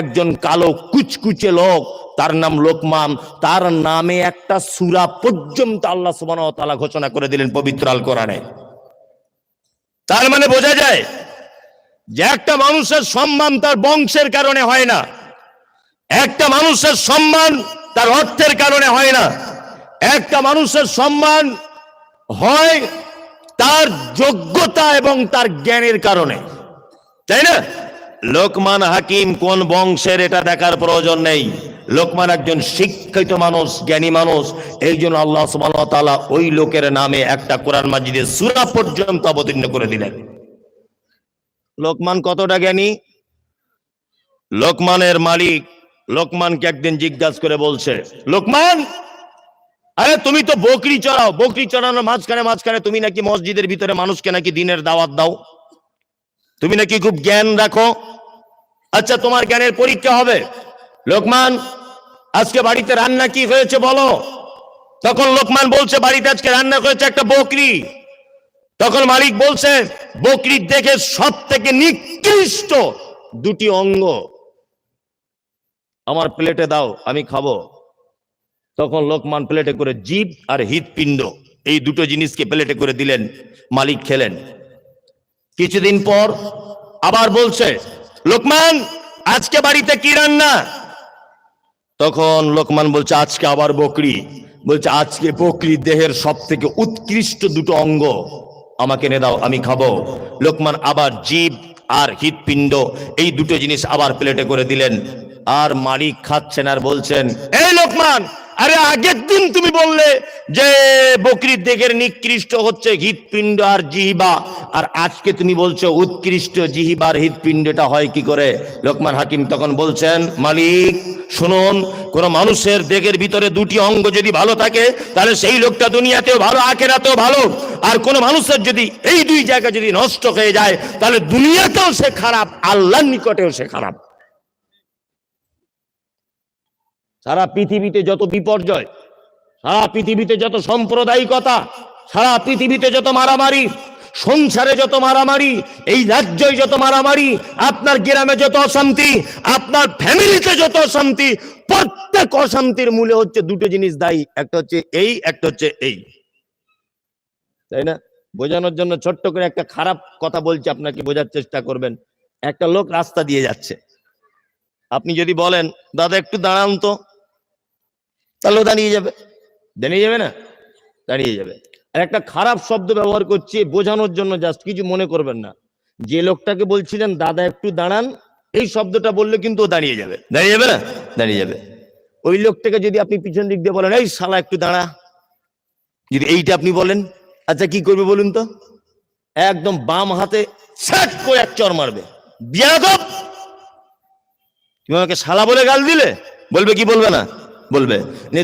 একজন কালো কুচকুচে লোক, তার নাম লোকমান, তার নামে একটা সূরা পর্যন্ত আল্লাহ সুবহানাহু ওয়া তাআলা ঘোষণা করে দিলেন পবিত্র আল কোরআনে। তার মানে বোঝা যায় যে একটা মানুষের সম্মান তার বংশের কারণে হয় না, একটা মানুষের সম্মান তার অর্থের কারণে হয় না, একটা মানুষের সম্মান হয় তার যোগ্যতা এবং তার জ্ঞানের কারণে, তাই না? লোকমান হাকিম কোন বংশের এটা দেখার প্রয়োজন নেই। লোকমান একজন শিক্ষিত মানুষ, জ্ঞানী মানুষ, এই জন্য আল্লাহ সুবহানাহু ওয়া তাআলা ওই লোকের নামে একটা কোরআন মাজিদের সূরা পর্যন্ত অবতীর্ণ করে দিলেন। লোকমান কতটা জ্ঞানী? লোকমানের মালিক লোকমানকে একদিন জিজ্ঞাসা করে বলছে, লোকমান, আরে তুমি তো বকরি চড়াও, বকরি চড়ানোর মাঝখানে মাঝখানে তুমি নাকি মসজিদের ভিতরে মানুষকে নাকি দিনের দাওয়াত দাও, তুমি নাকি খুব জ্ঞান রাখো, আচ্ছা তোমার জ্ঞানের পরীক্ষা হবে। লোকমান, আজকে বাড়িতে রান্না কি হয়েছে বলো। তখন লোকমান বলছে, বাড়িতে আজকে রান্না হয়েছে একটা বকরি। তখন মালিক বলছে, বকরির দেখে সব থেকে নিকৃষ্ট দুটি অঙ্গ আমার প্লেটে দাও, আমি খাবো। তখন লোকমান প্লেটে করে জিভ আর হৃৎপিণ্ড, এই দুটো জিনিসকে প্লেটে করে দিলেন, মালিক খেলেন। কিছুদিন পর আবার বলছে, লোকমান, আজকে বাড়িতে কি রান্না? তখন লোকমান বলছে, আজকে আবার বকরি। বলছে, আজকে বকরির দেহের সব থেকে উৎকৃষ্ট দুটো অঙ্গ আমাকে এনে দাও, আমি খাবো। লোকমান আবার জিভ আর হৃৎপিণ্ড, এই দুটো জিনিস আবার প্লেটে করে দিলেন। আর মালিক খাচ্ছেন আর বলছেন, এই লোকমান, আরে আগের দিন তুমি বললে যে বকরির দেহের নিকৃষ্ট হচ্ছে হৃৎপিণ্ড আর জিহ্বা, আর আজকে তুমি বলছো উৎকৃষ্ট জিহ্বা আর হৃৎপিণ্ডটা হয় কি করে? লোকমান হাকিম তখন বলছেন, মালিক শুনুন, কোন মানুষের দেহের ভিতরে দুটি অঙ্গ যদি ভালো থাকে তাহলে সেই লোকটা দুনিয়াতেও ভালো, আখিরাতেও ভালো। আর কোন মানুষের যদি এই দুই জায়গা যদি নষ্ট হয়ে যায় তাহলে দুনিয়াতেও সে খারাপ, আল্লাহর নিকটেও সে খারাপ। সারা পৃথিবীতে যত বিপর্যয়, সারা পৃথিবীতে যত সাম্প্রদায়িকতা, সারা পৃথিবীতে যত মারামারি, সংসারে যত মারামারি, এই রাজ্যে যত মারামারি, আপনার গ্রামে যত অশান্তি, আপনার ফ্যামিলিতে যত অশান্তি, প্রত্যেক অশান্তির মূলে হচ্ছে দুটো জিনিস দায়ী, একটা হচ্ছে এই, একটা হচ্ছে এই, তাই না? বোঝানোর জন্য ছোট্ট করে একটা খারাপ কথা বলছি, আপনাকে বোঝার চেষ্টা করবেন। একটা লোক রাস্তা দিয়ে যাচ্ছে, আপনি যদি বলেন, দাদা একটু দাঁড়ান তো, তাহলে দাঁড়িয়ে যাবে, দাঁড়িয়ে যাবে না? দাঁড়িয়ে যাবে। আর একটা খারাপ শব্দ ব্যবহার করছি বোঝানোর জন্য, জাস্ট কিছু মনে করবেন না। যে লোকটাকে বলছিলেন দাদা একটু দাঁড়ান, এই শব্দটা বললে কিন্তু ও দাঁড়িয়ে যাবে, দাঁড়িয়ে যাবে না? দাঁড়িয়ে যাবে। ওই লোকটাকে যদি আপনি পিছন দিক দিয়ে বলেন, এই শালা একটু দাঁড়া, যদি এইটা আপনি বলেন, আচ্ছা কি করবে বলুন তো? একদম বাম হাতে ছ্যাট করে এক চড় মারবে, বিয়াদব, তুমি আমাকে শালা বলে গাল দিলে, বলবে কি বলবে না? বলবে।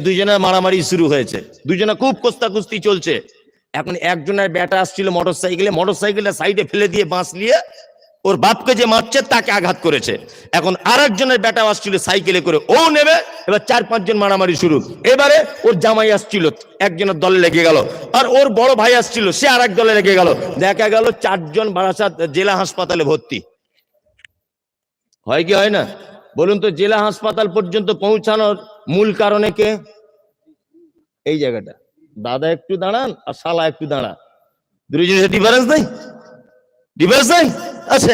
দুইজনের মারামারি শুরু হয়েছে, দুইজনে খুব কুস্তি চলছে। এখন একজনের বেটা আসছিল মোটরসাইকেলটা সাইডে ফেলে দিয়ে বাঁশ নিয়ে ওর বাপকে যে মারছে তাকে আঘাত করেছে। এখন আরেকজনের বেটা আসছিল সাইকেলে করে, ও নেবে, এবার 4-5 জন মারামারি শুরু। এবারে ওর জামাই আসছিল, একজনের দলে লেগে গেল, আর ওর বড় ভাই আসছিল, সে আর এক দলে লেগে গেল। দেখা গেল 4 জন বারাসাত জেলা হাসপাতালে ভর্তি। হয় কি হয় না বলুন তো? জেলা হাসপাতাল পর্যন্ত পৌঁছানোর মূল কারণে কে? এই জায়গাটা, দাদা একটু দাঁড়ান আর শালা একটু দাঁড়া, দুই জিনিসের ডিফারেন্স নাই, ডিফারেন্স নাই আছে।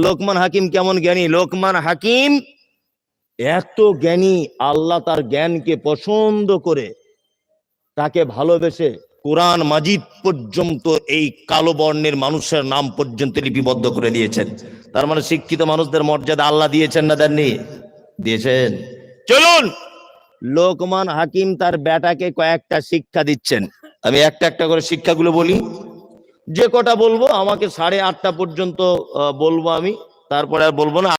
লোকমান হাকিম কেমন জ্ঞানী! লোকমান হাকিম এত জ্ঞানী, আল্লাহ তার জ্ঞানকে পছন্দ করে তাকে ভালোবেসে কোরআন মাজিদ পর্যন্ত এই কালো বর্ণের মানুষের নাম পর্যন্ত লিপিবদ্ধ করে দিয়েছেন। তার মানে শিক্ষিত মানুষদের মর্যাদা আল্লাহ দিয়েছেন না দেননি? দিয়েছেন। চলুন, লোকমান হাকিম তার বেটাকে কয়েকটা শিক্ষা দিচ্ছেন। আমি একটা একটা করে শিক্ষাগুলো বলি, যে কটা বলবো আমাকে 8:30 পর্যন্ত বলবো আমি, তারপরে আর বলবো না।